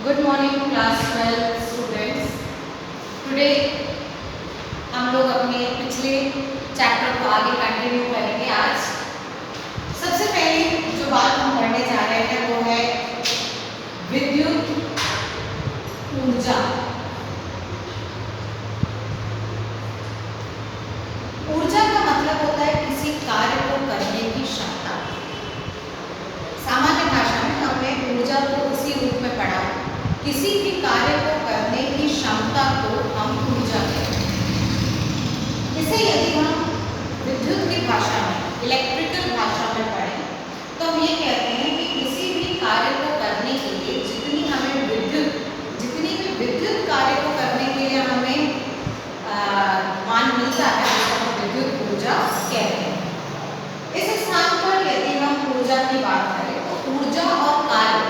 Good morning class 12 students. Today हम लोग अपने पिछले चैप्टर को आगे कंटिन्यू करेंगे। आज सबसे पहले जो बात हम पढ़ने जा रहे हैं वो है विद्युत ऊर्जा। ऊर्जा का मतलब होता है किसी कार्य को करने की क्षमता। सामान्य भाषा में हमने ऊर्जा को उसी रूप में पढ़ा, किसी भी कार्य को करने की क्षमता को हम ऊर्जा कहते हैं। इसे यदि हम विद्युत की भाषा में, इलेक्ट्रिकल भाषा में पढ़ें तो हम ये कहते हैं कि किसी भी कार्य को करने के लिए जितनी भी विद्युत कार्य को करने के लिए हमें मान मिलता है उसको हम विद्युत ऊर्जा कहते हैं। इस स्थान पर यदि हम ऊर्जा की बात करें तो ऊर्जा और कार्य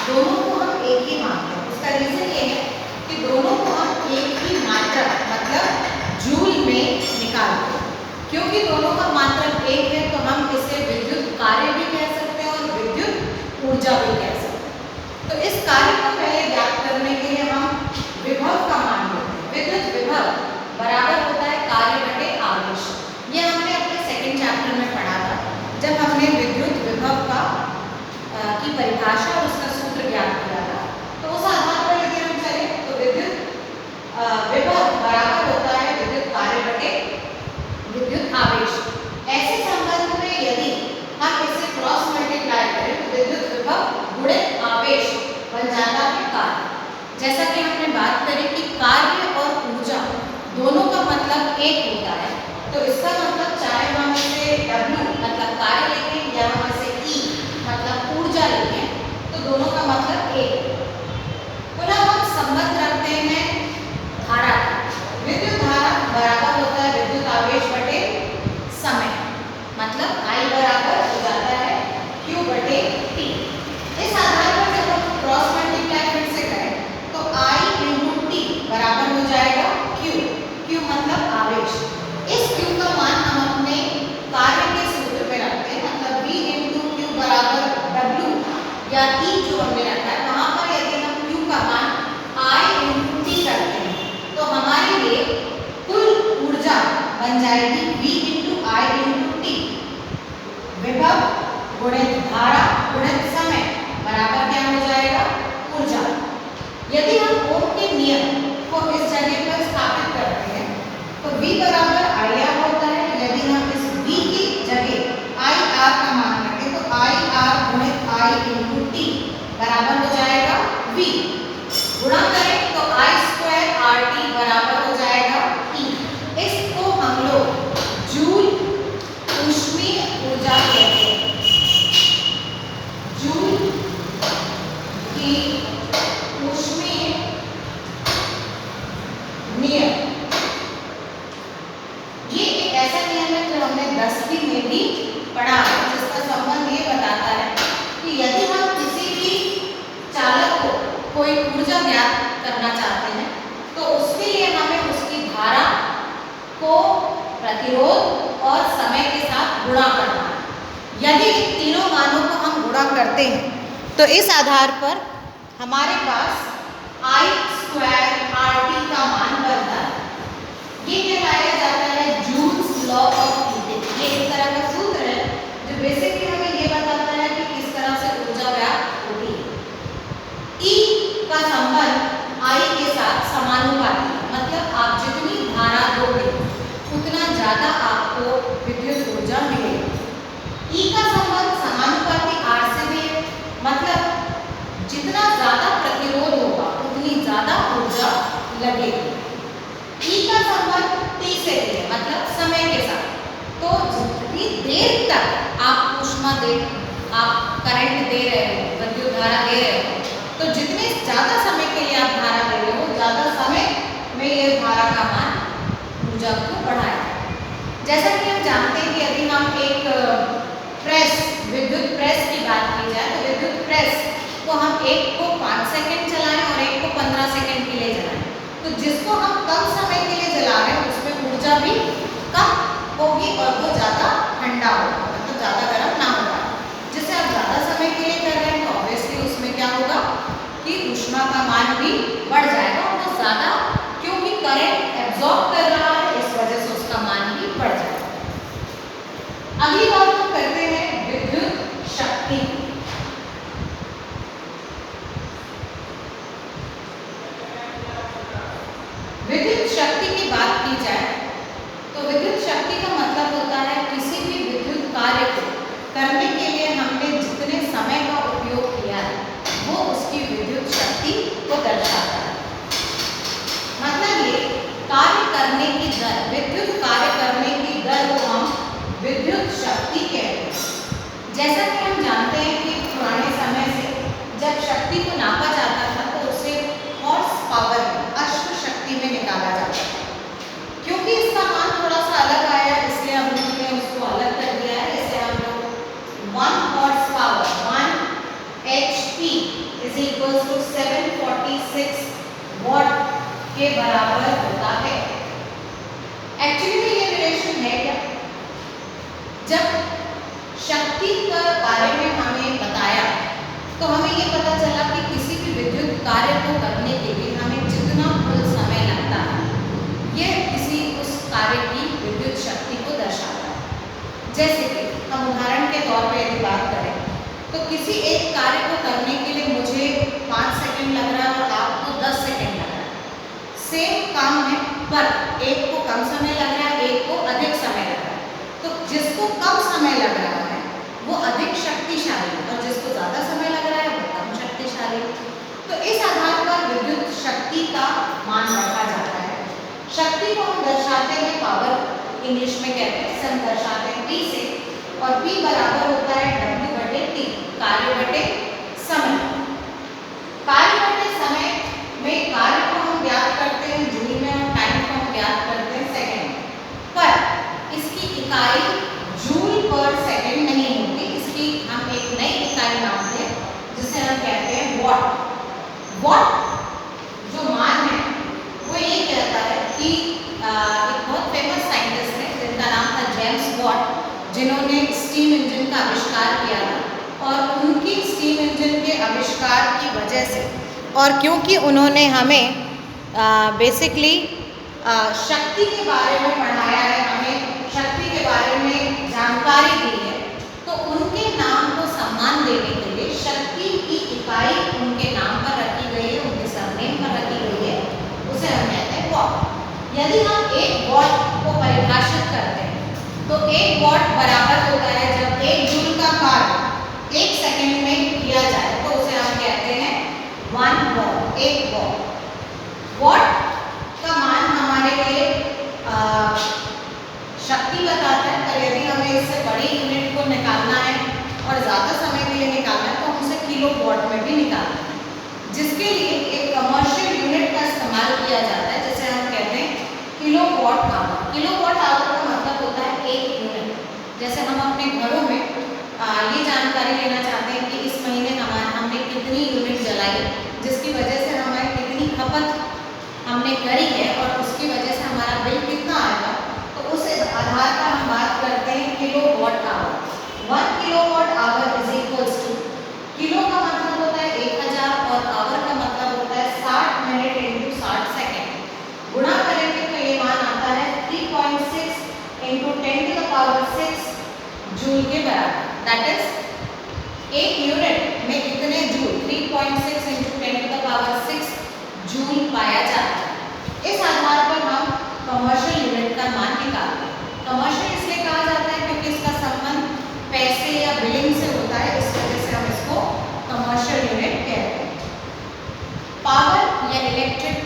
दोनों को हम एक ही मानते हैं। उसका रीजन ये है कि दोनों को हम एक ही मात्रक मतलब जूल में निकालते हैं। क्योंकि दोनों का मात्रक एक है तो हम इसे विद्युत कार्य भी कह सकते हैं और विद्युत ऊर्जा भी कह सकते हैं। तो इस कार्य को पहले ज्ञात करने के लिए हम विभव का मान लेते हैं। विद्युत विभव बराबर होता है कार्य बटे आवेश। ये हमने अपने सेकेंड चैप्टर में पढ़ा था जब हमने विद्युत विभव की परिभाषा और उसका सूत्र ज्ञात किया था। तो उस आधार पर यदि हम चलें तो विद्युत विभव बराबर होता है विद्युत कार्य बटे विद्युत आवेश। ऐसे संबंध में यदि हम इसे क्रॉस मल्टीप्लाई करें तो विद्युत विभव गुणित आवेश बन जाता है कार्य। जैसा कि हमने बात करी कि कार्य और ऊर्जा दोनों का मतलब एक होता है, तो इसका मतलब चाहे हम इसे W मतलब कार्य लिखें या हम इसे E मतलब ऊर्जा लिखें तो दोनों का मतलब एक। पुनः हम संबंध रखते हैं धारा का। विद्युत धारा बराबर होता है विद्युत आवेश बटे समय, मतलब I बराबर हो जाता है Q बटे T। इस आधार पर जब हम क्रॉस मल्टीप्लाई फिर से करें तो I इंटू T बराबर हो जाएगा Q मतलब आवेश। इस Q का मान हम अपने कार्य के सूत्र में रखते हैं, मतलब V इंटू Q बराबर W या E जो हमने रखा है वहां पर यदि हम Q का मान I इंटू T रखते हैं तो हमारे लिए कुल ऊर्जा बन जाएगी V into I into T। विभव गुणित धारा गुणित समय बराबर क्या हो जाएगा ऊर्जा। यदि हम ओम के नियम को इस जगह पर स्थापित करते हैं तो V बराबर IR होता है। यदि हम इस V की जगह IR का मान रखें तो IR गुणित I इंटू T बराबर हो जाएगा V। गुणा करें तो I स्क्वायर RT बराबर हो जाएगा E। इसको हम लोग जूल ऊष्मीय ऊर्जा कहते हैं। जूल की ऊष्मीय नियम ये एक ऐसा नियम है जो हमने 10वीं में भी पढ़ा है, जिसका संबंध ये बताता है कि यदि हम किसी भी चालक को कोई ऊर्जा ज्ञात करना चाहते हैं तो उसके लिए हमें उसकी धारा को प्रतिरोध और समय के साथ गुणा करना है। यदि इन तीनों मानों को हम गुणा करते हैं तो इस आधार पर हमारे पास I स्क्वायर RT का मान बनता है। ये कहलाया जाता है जूल्स लॉ ऑफ हीटिंग। ये एक तरह का सूत्र है जो बेसिकली हमें ये बताता है कि किस तरह से ऊर्जा व्याप्त होती है। E का संबंध I के साथ समानुपाती है, मतलब आप जितनी धारा दोगे उतना ज्यादा आपको विद्युत ऊर्जा मिलेगी। E का संबंध समानुपाती R से भी है, मतलब जितना ज्यादा प्रतिरोध होगा उतनी ज्यादा ऊर्जा लगेगी। E का संबंध T से भी है, मतलब समय के साथ। तो जितनी देर तक आप ऊष्मा आप करंट दे रहे हो, विद्युत धारा दे रहे हो, तो जितने ज्यादा समय के लिए आप धारा दे रहे हो ज्यादा समय में ये धारा का मान ऊर्जा को बढ़ाएगा। जैसा कि हम जानते हैं कि यदि हम एक विद्युत प्रेस की बात की जाए तो विद्युत प्रेस को हम एक को 5 सेकंड चलाएं और एक को 15 सेकंड के लिए जलाएं, तो जिसको हम कम समय के लिए जला रहे हैं उसमें ऊर्जा भी कम होगी और वो ज़्यादा ठंडा होगा, मतलब ज़्यादा गर्म ना होगा। जिसे आप ज़्यादा समय के लिए कर रहे हैं तो ऑब्वियसली उसमें क्या होगा कि ऊष्मा का वॉट के बराबर होता है। एक्चुअली में ये रिलेशन है क्या? जब शक्ति के बारे में हमें बताया तो हमें ये पता चला कि किसी भी विद्युत कार्य को करने के लिए हमें जितना कुल समय लगता है यह किसी उस कार्य की विद्युत शक्ति को दर्शाता है। जैसे कि हम उदाहरण के तौर पर यदि बात करें तो किसी एक कार्य को करने के लिए मुझे 5 सेकंड लग रहा है और आपको 10 सेकंड लग रहा है। सेम काम है पर एक को कम समय लग रहा है, एक को अधिक समय लग रहा है। तो जिसको कम समय लग रहा है वो अधिक शक्तिशाली और जिसको ज़्यादा समय लग रहा है वो कम शक्तिशाली। तो इस आधार पर विद्युत शक्ति का मान रखा जाता है। शक्ति को हम दर्शाते हैं पावर, इंग्लिश में कहते हैं, हम दर्शाते हैं P से, और P बराबर होता है W बटे T, कार्य बटे समय। कार्य बटे समय में कार्य को हम ज्ञात करते हैं जूल में और टाइम को हम ज्ञात करते हैं सेकंड में। पर इसकी इकाई जूल पर सेकंड नहीं होती, इसकी हम एक नई इकाई मानते हैं जिसे हम कहते हैं वॉट। वॉट जो मान है वो ये कहता है कि एक बहुत फेमस साइंटिस्ट है जिनका नाम था जेम्स वॉट, जिन्होंने स्टीम इंजन का आविष्कार किया था। और उनकी स्टीम इंजन के आविष्कार की वजह से और क्योंकि उन्होंने हमें बेसिकली शक्ति के बारे में पढ़ाया है, हमें शक्ति के बारे में जानकारी दी है, तो उनके नाम को सम्मान देने के लिए शक्ति की इकाई उनके नाम पर रखी गई है, उनके सरनेम पर रखी गई है, उसे हम कहते हैं वॉट। यदि हम एक वॉट को परिभाषित करते हैं तो एक वॉट बराबर होता है, जब एक जूल का कार्य 1 सेकंड में किया जाए तो उसे हम कहते हैं 1 वॉट, 1 वॉट। वॉट का मान हमारे लिए शक्ति बताता है, पर यदि हमें इससे बड़ी यूनिट को निकालना है और ज़्यादा समय के लिए निकालना है तो हम उसे किलो वॉट में भी निकालते हैं, जिसके लिए एक कमर्शियल यूनिट का इस्तेमाल किया जाता है जिसे हम कहते हैं kilowatt hour. Kilowatt hour का मतलब होता है 1 यूनिट। जैसे हम अपने घरों में ये जानकारी लेना चाहते हैं कि इस महीने हमने कितनी यूनिट जलाई, जिसकी वजह से हमारी कितनी खपत हमने करी है और उसकी वजह से हमारा बिल कितना आएगा, तो उस आधार पर हम बात करते हैं kilowatt hour. 1 kilowatt hour is equals to, kilo का मतलब होता है 1000 और आवर का मतलब होता है 60 मिनट इंटू 60 सेकेंड। गुणा करेंगे तो ये मान आता है 3.6 इंटू 10⁶ जूल के बराबर। दैट इज एक यूनिट में कितने जूल, 3.6 इंटू 10⁶ जूल पाया जाता है। इस आधार पर हम कमर्शियल यूनिट का मान निकालते हैं। कमर्शियल इसलिए कहा जाता है क्योंकि इसका संबंध पैसे या बिलिंग से होता है, इस वजह से हम इसको कमर्शियल यूनिट कहते हैं। पावर या इलेक्ट्रिक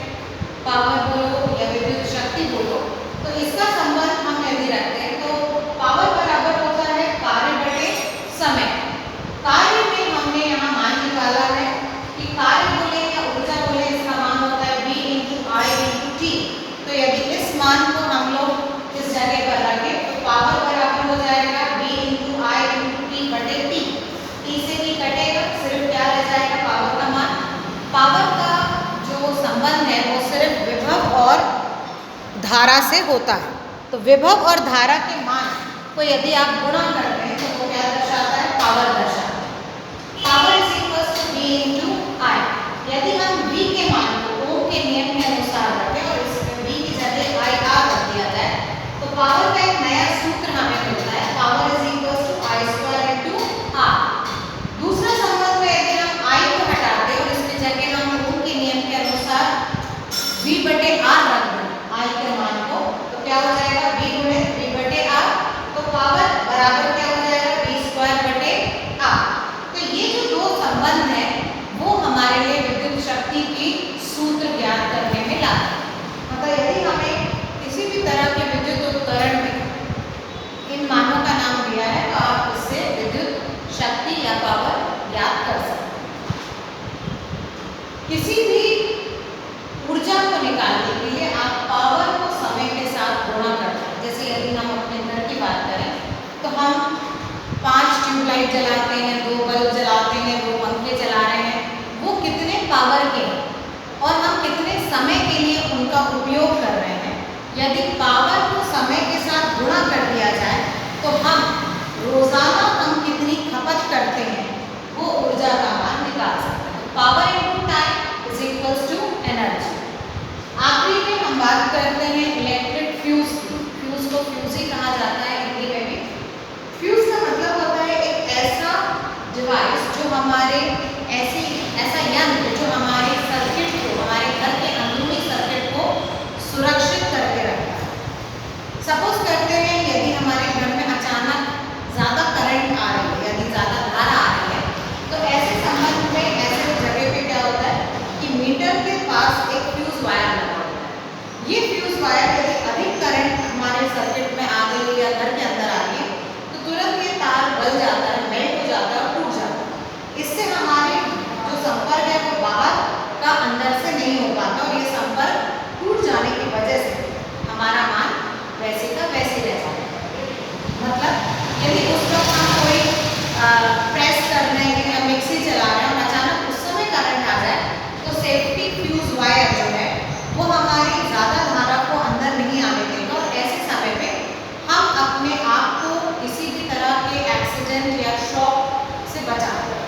पावर बोलो या विद्युत शक्ति बोलो, तो इसका संबंध हम यदि रखते हैं तो पावर बराबर होता है कार्य बटे समय। कार्य में हमने यहाँ मान निकाला है कि कार्य बोले या ऊर्जा बोले, इसका मान होता है V into I into T। तो यदि इस मान को हम लोग इस जगह पर रखें तो पावर बराबर हो जाएगा V into I into T बटे T। T से T कटेगा, सिर्फ क्या रह जाएगा, पावर का मान। पावर का जो संबंध है वो सिर्फ विभव और धारा से होता है। तो विभव और धारा के मान को यदि आप गुणा करते हैं तो वो क्या दर्शाता है, पावर दर्शाता है। Power is equal to V into I। यदि हम V के मान को ओम के नियम के अनुसार रखें और इसमें V की जगह I R रख दिया जाए तो पावर का एक नया सूत्र हमें मिलता है, power is equal to I² into R। दूसरा संबंध में यदि हम I को हटाते हैं और इसकी जगह हम ओम के नियम के अनुसार V बटे R रख दें I के मान को, तो क्या हो जाएगा, V गुणित V बटे R। तो पावर बराबर क्या हो जाएगा, V² बटे R। तो ये जो दो संबंध है वो हमारे लिए विद्युत शक्ति की सूत्र ज्ञात करने में लाते हैं। मतलब यदि हमें किसी भी तरह के विद्युत उपकरण में इन मानों का नाम दिया है तो आप इससे विद्युत शक्ति या पावर ज्ञात कर सकते हैं। किसी भी ऊर्जा को निकालने के लिए आप पावर को समय के साथ गुणा करते हैं। जैसे यदि हम अपने घर की बात करें तो हम 5 ट्यूबलाइट जलाते हैं, 2 बल्ब जलाते हैं, 2 पंखे चला रहे हैं, वो कितने पावर के हैं और हम कितने समय के लिए उनका उपयोग कर रहे हैं, यदि पावर को समय के साथ गुणा कर दिया जाए तो हम रोजाना हम कितनी खपत करते हैं वो ऊर्जा का मान निकाल सकते हैं। Power into time is equals to energy. आखिरी में हम बात करते हैं इलेक्ट्रिक फ्यूज की। फ्यूज को फ्यूज ही कहा जाता है हिंदी में भी। फ्यूज का मतलब होता है एक ऐसा डिवाइस जो हमारे ऐसा यंत्र जो हमारे सर्किट को, हमारे घर के अंदरूनी सर्किट को सुरक्षित करके रखता है। सपोज करते हैं यदि हमारे घर में अचानक ज़्यादा करंट आ रही है, यदि ज़्यादा धारा आ रही है, तो ऐसे संबंध में ऐसे जगह पे क्या होता है कि मीटर के पास एक फ्यूज वायर लगा होता है। ये फ्यूज वायर यदि अधिक करंट हमारे सर्किट में आ गई या घर के अंदर आ गई तो तुरंत ये तार गल जाता है, मेल्ट हो जाता है और टूट जाता है। इससे हमारे जो संपर्क है वो बाहर का अंदर से नहीं हो पाता और ये संपर्क टूट जाने की वजह से हमारा मान वैसे का वैसे रह जाता है। मतलब यदि उस वक्त हम कोई प्रेस कर रहे हैं या मिक्सी चला रहे हैं और अचानक उस समय करंट आ जाए तो सेफ्टी फ्यूज वायर जो है वो हमारी ज़्यादा धारा को अंदर नहीं आने देगा और ऐसे समय पे हम अपने आप को किसी भी तरह के एक्सीडेंट या शॉक से बचाते हैं।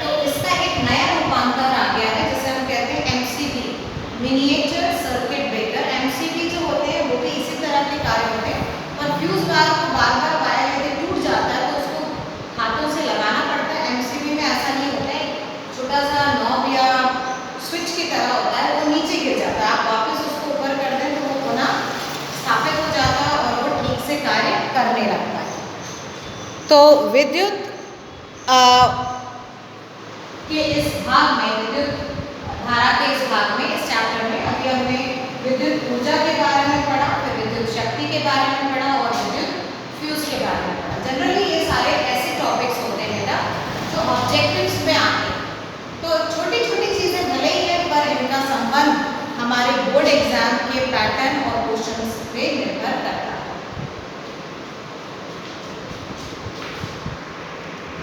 तो इसका एक नया रूपांतर आ गया है जिसे हम कहते हैं MCB, miniature circuit breaker. MCB जो होते हैं वो भी इसी तरह के कार्य होते हैं, पर फ्यूज वायर को बार बार वायर यदि टूट जाता है तो उसको हाथों से लगाना पड़ता है। एमसीबी में ऐसा नहीं होता है, छोटा सा नॉब या स्विच की तरह होता है, वो नीचे गिर जाता है, आप वापस उसको ऊपर कर दें तो वो पुनः स्थापित हो जाता है और वो ठीक से कार्य करने लगता है। तो विद्युत के इस भाग में, विद्युत धारा के इस भाग में, इस चैप्टर में अभी हमने विद्युत ऊर्जा के बारे में पढ़ा, फिर विद्युत शक्ति के बारे में पढ़ा और विद्युत फ्यूज के बारे में पढ़ा। जनरली ये सारे ऐसे टॉपिक्स होते हैं बेटा जो ऑब्जेक्टिव्स में आते हैं। तो छोटी छोटी चीज़ें भले ही है पर इनका संबंध हमारे बोर्ड एग्जाम के पैटर्न